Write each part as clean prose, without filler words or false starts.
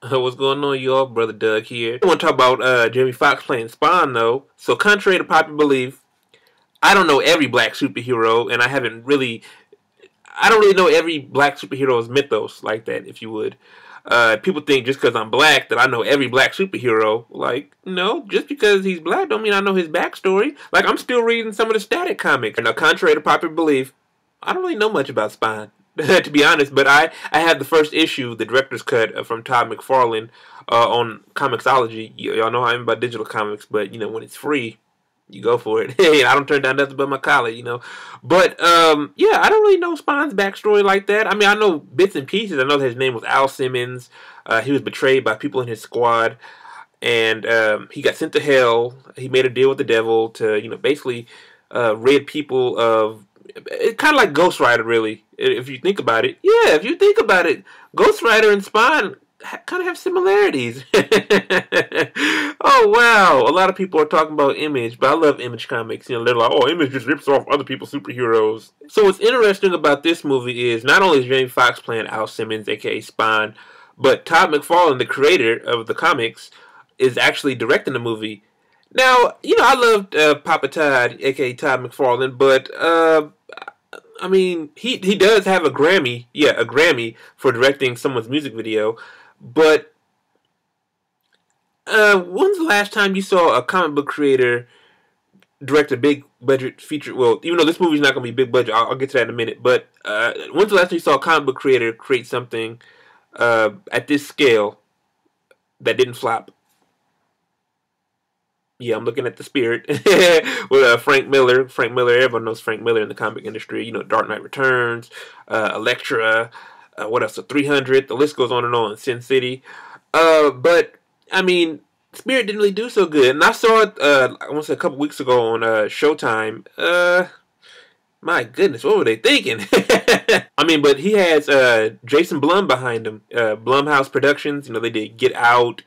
What's going on, y'all? Brother Doug here. I want to talk about Jamie Foxx playing Spawn, though. So, contrary to popular belief, I don't know every black superhero, and I don't really know every black superhero's mythos like that, if you would. People think just because I'm black that I know every black superhero. Like, no, just because he's black don't mean I know his backstory. Like, I'm still reading some of the Static comics. Now, contrary to popular belief, I don't really know much about Spawn, to be honest, but I had the first issue, the director's cut from Todd McFarlane on Comixology. Y'all know how I'm about digital comics, but, when it's free, you go for it. Hey, I don't turn down nothing but my collar. But, yeah, I don't really know Spawn's backstory like that. I mean, I know bits and pieces. I know that his name was Al Simmons. He was betrayed by people in his squad, and he got sent to hell. He made a deal with the devil to, basically rid people of... It's kind of like Ghost Rider, really, if you think about it. Yeah, if you think about it, Ghost Rider and Spawn kind of have similarities. Oh, wow. A lot of people are talking about Image, but I love Image comics. They're like, oh, Image just rips off other people's superheroes. So what's interesting about this movie is not only is Jamie Foxx playing Al Simmons, a.k.a. Spawn, but Todd McFarlane, the creator of the comics, is actually directing the movie. Now, I loved Papa Todd, a.k.a. Todd McFarlane, but, I mean, he does have a Grammy, a Grammy for directing someone's music video, but when's the last time you saw a comic book creator direct a big budget feature? Well, even though this movie's not going to be big budget, I'll get to that in a minute, but when's the last time you saw a comic book creator create something at this scale that didn't flop? Yeah, I'm looking at the Spirit with Frank Miller. Frank Miller, everyone knows Frank Miller in the comic industry. Dark Knight Returns, Electro, what else? The 300. The list goes on and on. Sin City. But I mean, Spirit didn't really do so good. And I saw it. I want to say a couple weeks ago on Showtime. My goodness, what were they thinking? I mean, but he has Jason Blum behind him. Blumhouse Productions. They did Get Out.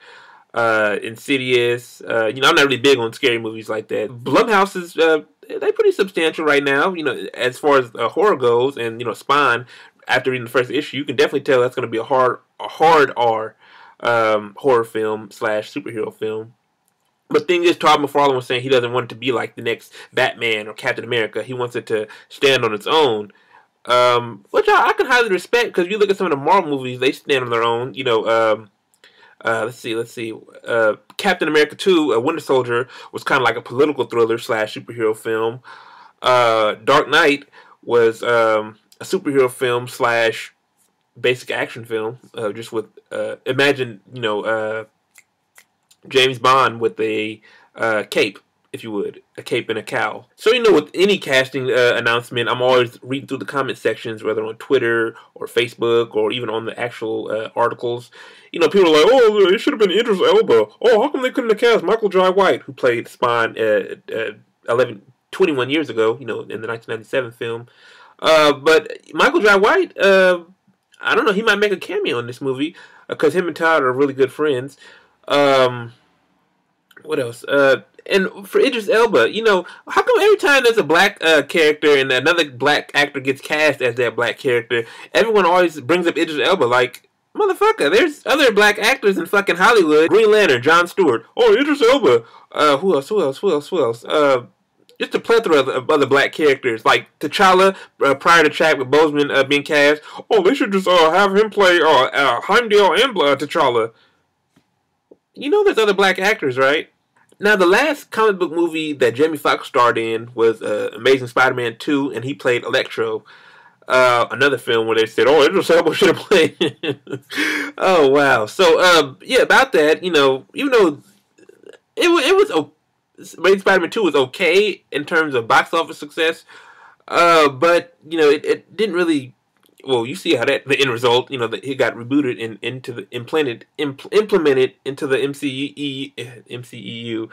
Insidious. I'm not really big on scary movies like that. Blumhouse is they're pretty substantial right now. As far as horror goes, and Spawn. After reading the first issue, you can definitely tell that's going to be a hard R horror film / superhero film. But the thing is, Todd McFarlane was saying he doesn't want it to be like the next Batman or Captain America. He wants it to stand on its own. Which I can highly respect, because if you look at some of the Marvel movies, they stand on their own. Let's see. Captain America 2, Winter Soldier, was kind of like a political thriller / superhero film. Dark Knight was a superhero film / basic action film. Just with imagine James Bond with a cape, if you would, a cape and a cowl. So with any casting announcement, I'm always reading through the comment sections, whether on Twitter or Facebook or even on the actual articles. People are like, oh, it should have been Idris Elba. Oh, how come they couldn't have cast Michael Jai White, who played Spawn 21 years ago, in the 1997 film. But Michael Jai White, I don't know, he might make a cameo in this movie, because him and Todd are really good friends. What else? And for Idris Elba, how come every time there's a black character and another black actor gets cast as that black character, everyone always brings up Idris Elba? Like, motherfucker, there's other black actors in fucking Hollywood. Green Lantern, Jon Stewart. Oh, Idris Elba. Who else? Just a plethora of other black characters. Like T'Challa, prior to Chadwick Boseman being cast. Oh, they should just have him play Heimdall and T'Challa. There's other black actors, right? Now, the last comic book movie that Jamie Foxx starred in was Amazing Spider-Man 2, and he played Electro. Another film where they said, oh, Idris Elba should have played. Oh, wow. So, yeah, about that, even though it was Amazing Spider-Man 2 was okay in terms of box office success, but, it didn't really... Well, you see how the end result, that he got rebooted and implemented into the MCU, the MCU,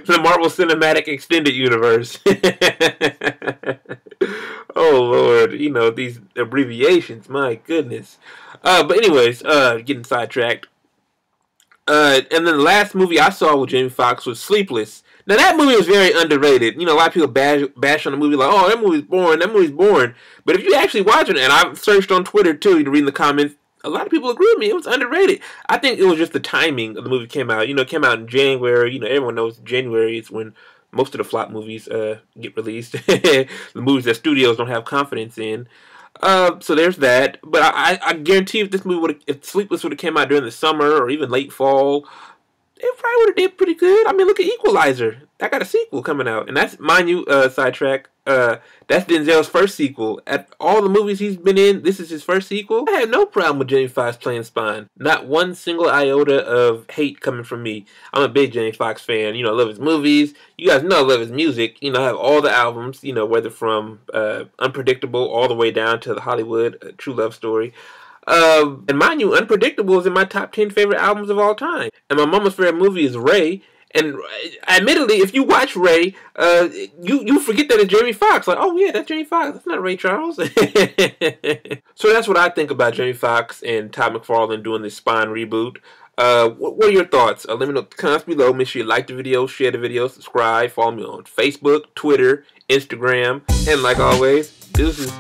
the Marvel Cinematic Extended Universe. Oh Lord, these abbreviations, my goodness. But anyways, getting sidetracked. And then the last movie I saw with Jamie Foxx was Sleepless. Now that movie was very underrated. You know, a lot of people bash on the movie like, "Oh, that movie's boring. That movie's boring." But if you actually watch it, and I've searched on Twitter too, to read in the comments, a lot of people agree with me. It was underrated. I think it was just the timing of the movie came out. You know, it came out in January. You know, everyone knows January is when most of the flop movies get released. The movies that studios don't have confidence in. So there's that. But I guarantee if Sleepless would have came out during the summer or even late fall, it probably would have did pretty good. I mean, look at Equalizer. That got a sequel coming out, and that's, mind you, sidetrack. That's Denzel's first sequel. At all the movies he's been in, this is his first sequel. I had no problem with Jamie Foxx playing Spawn. Not one single iota of hate coming from me. I'm a big Jamie Foxx fan. You know, I love his movies. You guys know I love his music. You know, I have all the albums. You know, whether from Unpredictable all the way down to the Hollywood True Love Story. And mind you, Unpredictable is in my top 10 favorite albums of all time. And my mama's favorite movie is Ray. And admittedly, if you watch Ray, you forget that it's Jamie Foxx. Like, oh yeah, that's Jamie Foxx. That's not Ray Charles. So that's what I think about Jamie Foxx and Todd McFarlane doing this Spawn reboot. What are your thoughts? Let me know in the comments below. Make sure you like the video, share the video, subscribe, follow me on Facebook, Twitter, Instagram, and like always, deuces.